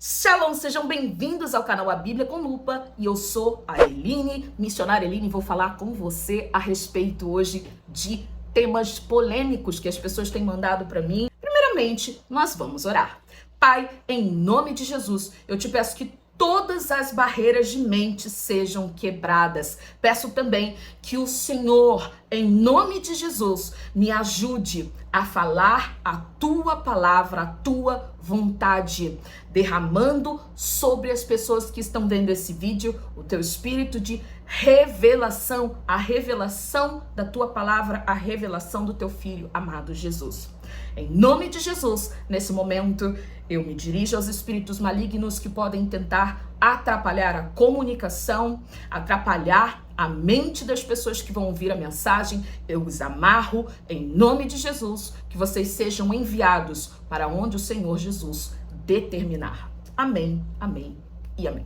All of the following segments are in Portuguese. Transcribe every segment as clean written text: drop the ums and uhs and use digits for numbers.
Shalom, sejam bem-vindos ao canal A Bíblia com Lupa e eu sou a Eline, missionária Eline, e vou falar com você a respeito hoje de temas polêmicos que as pessoas têm mandado para mim. Primeiramente, nós vamos orar. Pai, em nome de Jesus, eu te peço que todas as barreiras de mente sejam quebradas. Peço também que o Senhor, em nome de Jesus, me ajude a falar a tua palavra, a tua vontade, derramando sobre as pessoas que estão vendo esse vídeo o teu espírito de revelação, a revelação da tua palavra, a revelação do teu filho amado Jesus. Em nome de Jesus, nesse momento, eu me dirijo aos espíritos malignos que podem tentar atrapalhar a comunicação, atrapalhar a mente das pessoas que vão ouvir a mensagem. Eu os amarro em nome de Jesus, que vocês sejam enviados para onde o Senhor Jesus determinar. Amém, amém e amém.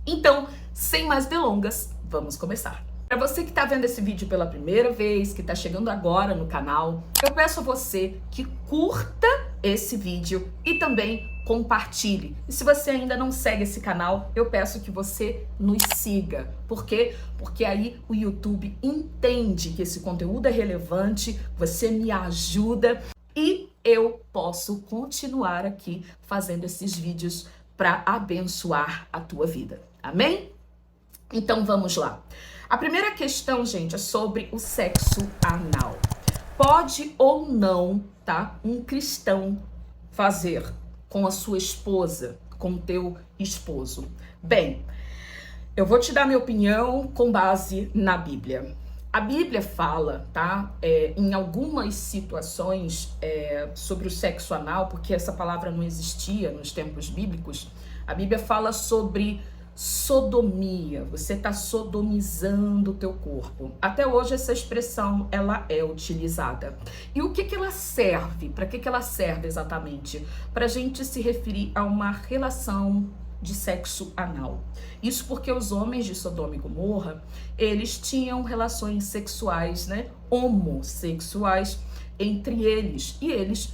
Então, sem mais delongas, vamos começar. Para você que está vendo esse vídeo pela primeira vez, que está chegando agora no canal, eu peço a você que curta esse vídeo e também compartilhe. E se você ainda não segue esse canal, eu peço que você nos siga. Por quê? Porque aí o YouTube entende que esse conteúdo é relevante, você me ajuda e eu posso continuar aqui fazendo esses vídeos para abençoar a tua vida. Amém? Então vamos lá. A primeira questão, gente, é sobre o sexo anal. Pode ou não, tá, um cristão fazer com a sua esposa, com o teu esposo? Bem, eu vou te dar minha opinião com base na Bíblia. A Bíblia fala, tá, em algumas situações sobre o sexo anal, porque essa palavra não existia nos tempos bíblicos. A Bíblia fala sobre sodomia, você está sodomizando o teu corpo. Até hoje essa expressão ela é utilizada. E o que ela serve? Para que ela serve exatamente? Para a gente se referir a uma relação de sexo anal. Isso porque os homens de Sodoma e Gomorra, eles tinham relações sexuais, né, homossexuais entre eles, e eles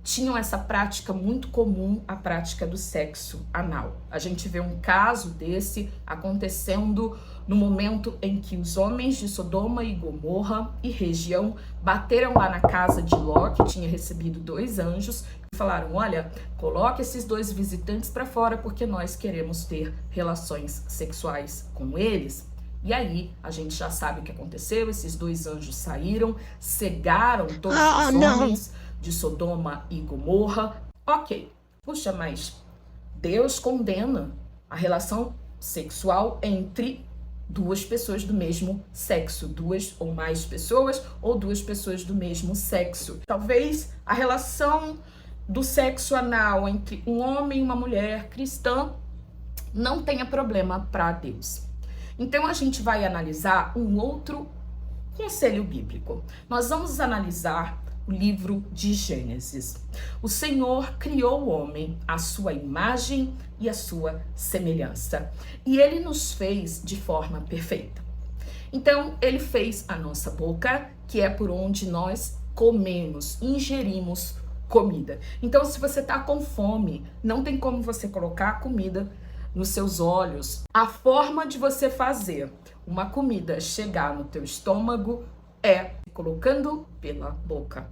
tinham essa prática muito comum, a prática do sexo anal. A gente vê um caso desse acontecendo no momento em que os homens de Sodoma e Gomorra e região bateram lá na casa de Ló, que tinha recebido 2 anjos, e falaram: olha, coloque esses 2 visitantes para fora porque nós queremos ter relações sexuais com eles. E aí, a gente já sabe o que aconteceu, esses 2 anjos saíram, cegaram todos os homens de Sodoma e Gomorra. Ok, puxa, mas Deus condena a relação sexual entre 2 pessoas do mesmo sexo, 2 ou mais pessoas, ou 2 pessoas do mesmo sexo. Talvez a relação do sexo anal entre um homem e uma mulher cristã não tenha problema para Deus. Então a gente vai analisar um outro conselho bíblico. Nós vamos analisar o livro de Gênesis. O Senhor criou o homem à sua imagem e à sua semelhança. E ele nos fez de forma perfeita. Então, ele fez a nossa boca, que é por onde nós comemos, ingerimos comida. Então, se você tá com fome, não tem como você colocar comida nos seus olhos. A forma de você fazer uma comida chegar no teu estômago é colocando pela boca.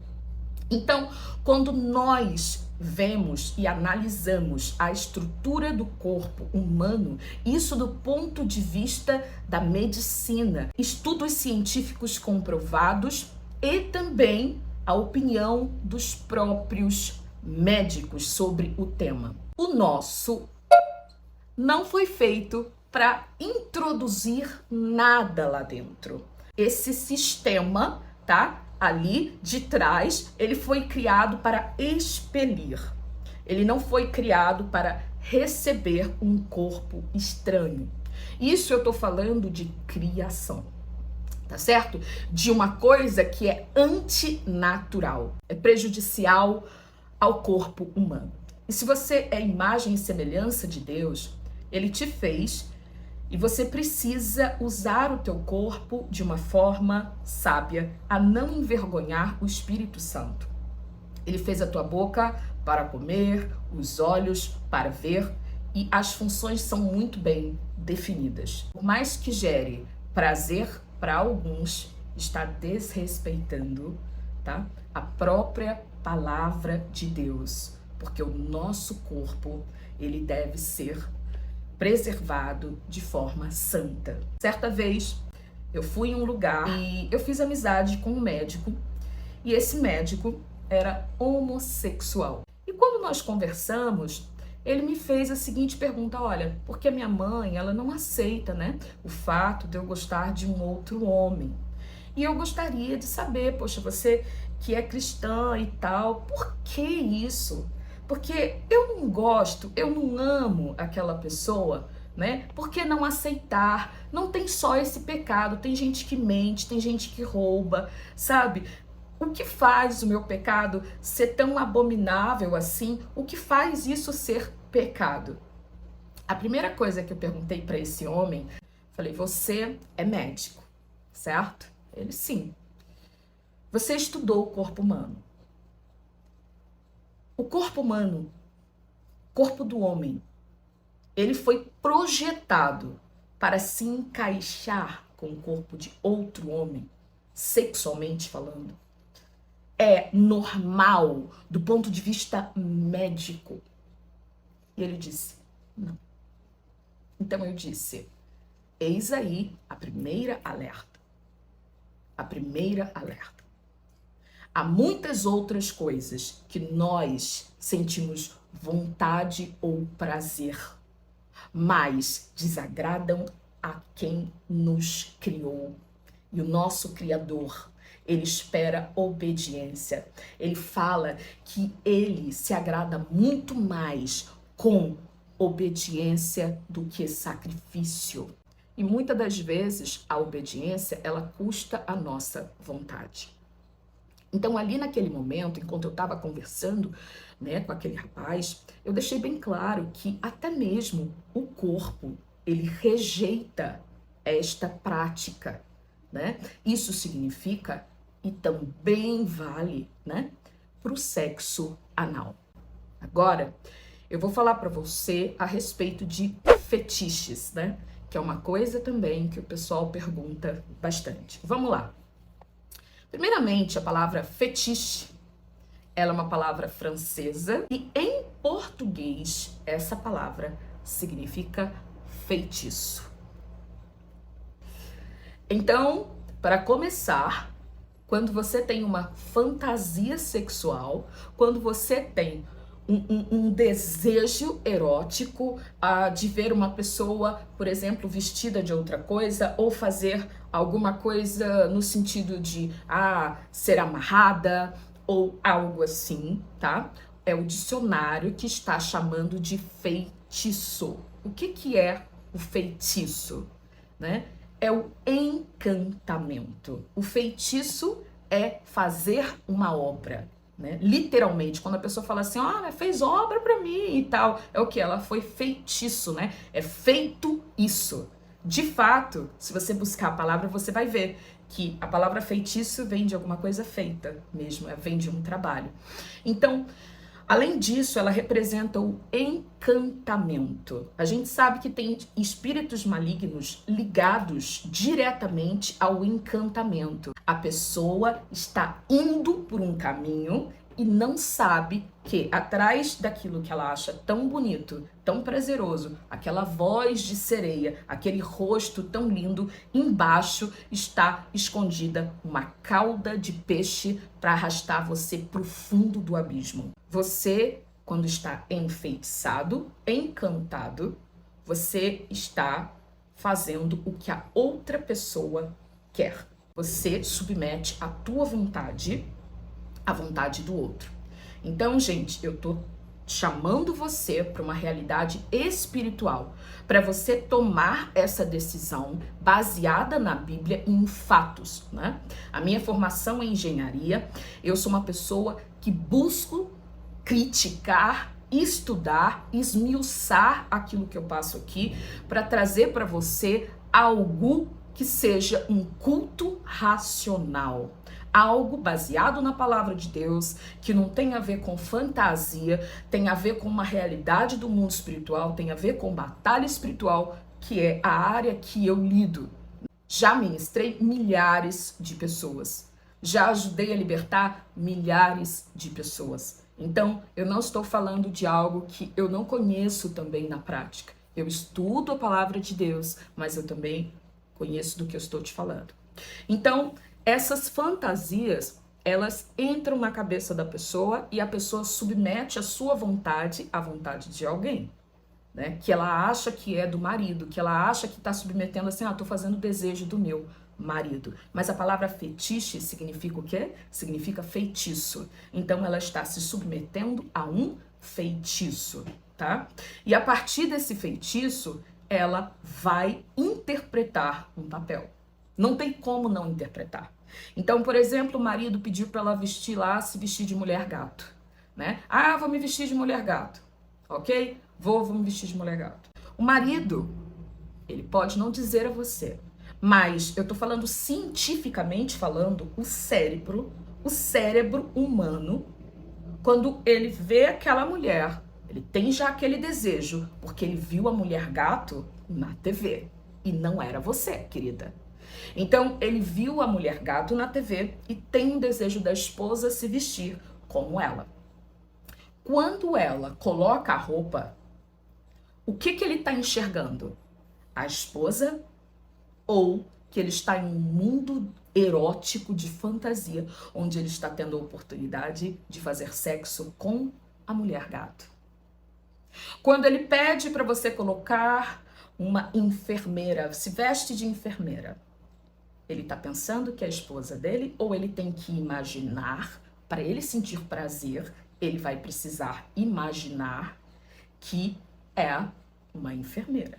Então, quando nós vemos e analisamos a estrutura do corpo humano, isso do ponto de vista da medicina, estudos científicos comprovados e também a opinião dos próprios médicos sobre o tema. O nosso não foi feito para introduzir nada lá dentro. Esse sistema, tá? Ali de trás, ele foi criado para expelir. Ele não foi criado para receber um corpo estranho. Isso eu tô falando de criação, tá certo? De uma coisa que é antinatural, é prejudicial ao corpo humano. E se você é imagem e semelhança de Deus, ele te fez. E você precisa usar o teu corpo de uma forma sábia, a não envergonhar o Espírito Santo. Ele fez a tua boca para comer, os olhos para ver, e as funções são muito bem definidas. Por mais que gere prazer para alguns, está desrespeitando, tá, a própria palavra de Deus, porque o nosso corpo, ele deve ser preservado de forma santa. Certa vez, eu fui em um lugar e eu fiz amizade com um médico, e esse médico era homossexual. E quando nós conversamos, ele me fez a seguinte pergunta: olha, porque a minha mãe, ela não aceita, né, o fato de eu gostar de um outro homem. E eu gostaria de saber, poxa, você que é cristã e tal, por que isso? Porque eu não gosto, eu não amo aquela pessoa, né? Por que não aceitar? Não tem só esse pecado, tem gente que mente, tem gente que rouba, sabe? O que faz o meu pecado ser tão abominável assim? O que faz isso ser pecado? A primeira coisa que eu perguntei para esse homem, falei: você é médico, certo? Ele: sim. Você estudou o corpo humano. O corpo humano, corpo do homem, ele foi projetado para se encaixar com o corpo de outro homem, sexualmente falando. É normal do ponto de vista médico. E ele disse: não. Então eu disse: eis aí a primeira alerta. A primeira alerta. Há muitas outras coisas que nós sentimos vontade ou prazer, mas desagradam a quem nos criou. E o nosso Criador, ele espera obediência. Ele fala que ele se agrada muito mais com obediência do que sacrifício. E muitas das vezes a obediência, ela custa a nossa vontade. Então ali naquele momento, enquanto eu estava conversando, né, com aquele rapaz, eu deixei bem claro que até mesmo o corpo, ele rejeita esta prática, né? Isso significa, e também vale, né, para o sexo anal. Agora, eu vou falar para você a respeito de fetiches, né? Que é uma coisa também que o pessoal pergunta bastante. Vamos lá. Primeiramente, a palavra fetiche, ela é uma palavra francesa e em português essa palavra significa feitiço. Então, para começar, quando você tem uma fantasia sexual, quando você tem um desejo erótico de ver uma pessoa, por exemplo, vestida de outra coisa, ou fazer alguma coisa no sentido de ser amarrada ou algo assim, tá? É o dicionário que está chamando de feitiço. O que é o feitiço, né? É o encantamento. O feitiço é fazer uma obra, né? Literalmente, quando a pessoa fala assim, fez obra pra mim e tal, é o que? Ela foi feitiço, né? É feito isso. De fato, se você buscar a palavra, você vai ver que a palavra feitiço vem de alguma coisa feita mesmo, vem de um trabalho. Então, além disso, ela representa o encantamento. A gente sabe que tem espíritos malignos ligados diretamente ao encantamento. A pessoa está indo por um caminho e não sabe que atrás daquilo que ela acha tão bonito, tão prazeroso, aquela voz de sereia, aquele rosto tão lindo, embaixo está escondida uma cauda de peixe para arrastar você para o fundo do abismo. Você, quando está enfeitiçado, encantado, você está fazendo o que a outra pessoa quer. Você submete a tua vontade à vontade do outro. Então, gente, eu tô chamando você para uma realidade espiritual, para você tomar essa decisão baseada na Bíblia e em fatos, né? A minha formação é engenharia, eu sou uma pessoa que busco criticar, estudar, esmiuçar aquilo que eu passo aqui para trazer para você algo que seja um culto racional. Algo baseado na palavra de Deus, que não tem a ver com fantasia, tem a ver com uma realidade do mundo espiritual, tem a ver com batalha espiritual, que é a área que eu lido. Já ministrei milhares de pessoas. Já ajudei a libertar milhares de pessoas. Então, eu não estou falando de algo que eu não conheço também na prática. Eu estudo a palavra de Deus, mas eu também conheço do que eu estou te falando. Então, essas fantasias, elas entram na cabeça da pessoa e a pessoa submete a sua vontade à vontade de alguém. Né, que ela acha que é do marido, que ela acha que está submetendo assim, tô fazendo o desejo do meu marido. Mas a palavra fetiche significa o quê? Significa feitiço. Então ela está se submetendo a um feitiço, tá? E a partir desse feitiço, ela vai interpretar um papel. Não tem como não interpretar. Então, por exemplo, o marido pediu para ela vestir lá, se vestir de mulher gato, né? Vou me vestir de mulher gato, ok? Vou me vestir de mulher gato. O marido, ele pode não dizer a você, mas eu tô falando cientificamente falando, o cérebro humano, quando ele vê aquela mulher, ele tem já aquele desejo, porque ele viu a mulher gato na TV. E não era você, querida. Então, ele viu a mulher gato na TV e tem um desejo da esposa se vestir como ela. Quando ela coloca a roupa, o que ele está enxergando? A esposa ou que ele está em um mundo erótico de fantasia, onde ele está tendo a oportunidade de fazer sexo com a mulher gato? Quando ele pede para você colocar uma enfermeira, se veste de enfermeira, ele está pensando que é a esposa dele ou ele tem que imaginar, para ele sentir prazer, ele vai precisar imaginar que é uma enfermeira.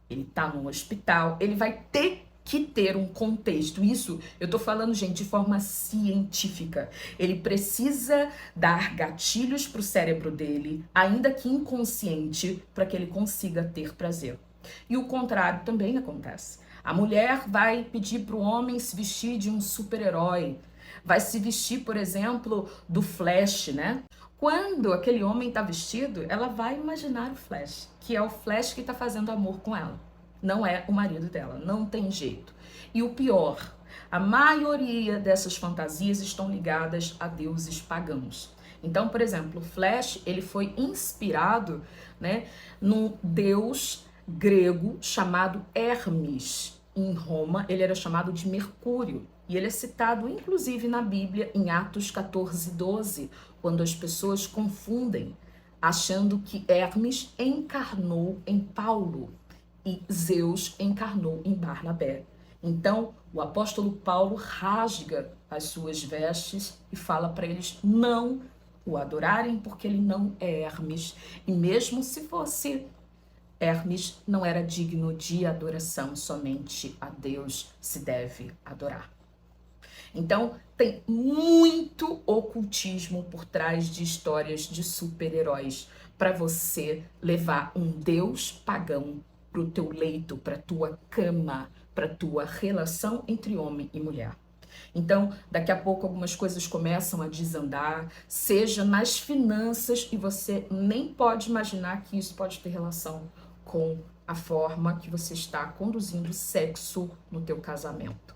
Ele tá num hospital, ele vai ter que ter um contexto. Isso eu tô falando, gente, de forma científica. Ele precisa dar gatilhos pro cérebro dele, ainda que inconsciente, para que ele consiga ter prazer. E o contrário também acontece. A mulher vai pedir pro homem se vestir de um super-herói, vai se vestir, por exemplo, do Flash, né? Quando aquele homem tá vestido, ela vai imaginar o Flash, que é o Flash que tá fazendo amor com ela. Não é o marido dela, não tem jeito. E o pior, a maioria dessas fantasias estão ligadas a deuses pagãos. Então, por exemplo, o Flash, ele foi inspirado, né, num deus grego chamado Hermes. Em Roma, ele era chamado de Mercúrio. E ele é citado, inclusive, na Bíblia, em Atos 14:12, quando as pessoas confundem, achando que Hermes encarnou em Paulo e Zeus encarnou em Barnabé. Então, o apóstolo Paulo rasga as suas vestes e fala para eles não o adorarem, porque ele não é Hermes. E mesmo se fosse Hermes, não era digno de adoração, somente a Deus se deve adorar. Então, tem muito ocultismo por trás de histórias de super-heróis para você levar um deus pagão para o teu leito, para tua cama, para tua relação entre homem e mulher. Então, daqui a pouco algumas coisas começam a desandar, seja nas finanças, e você nem pode imaginar que isso pode ter relação com a forma que você está conduzindo o sexo no teu casamento.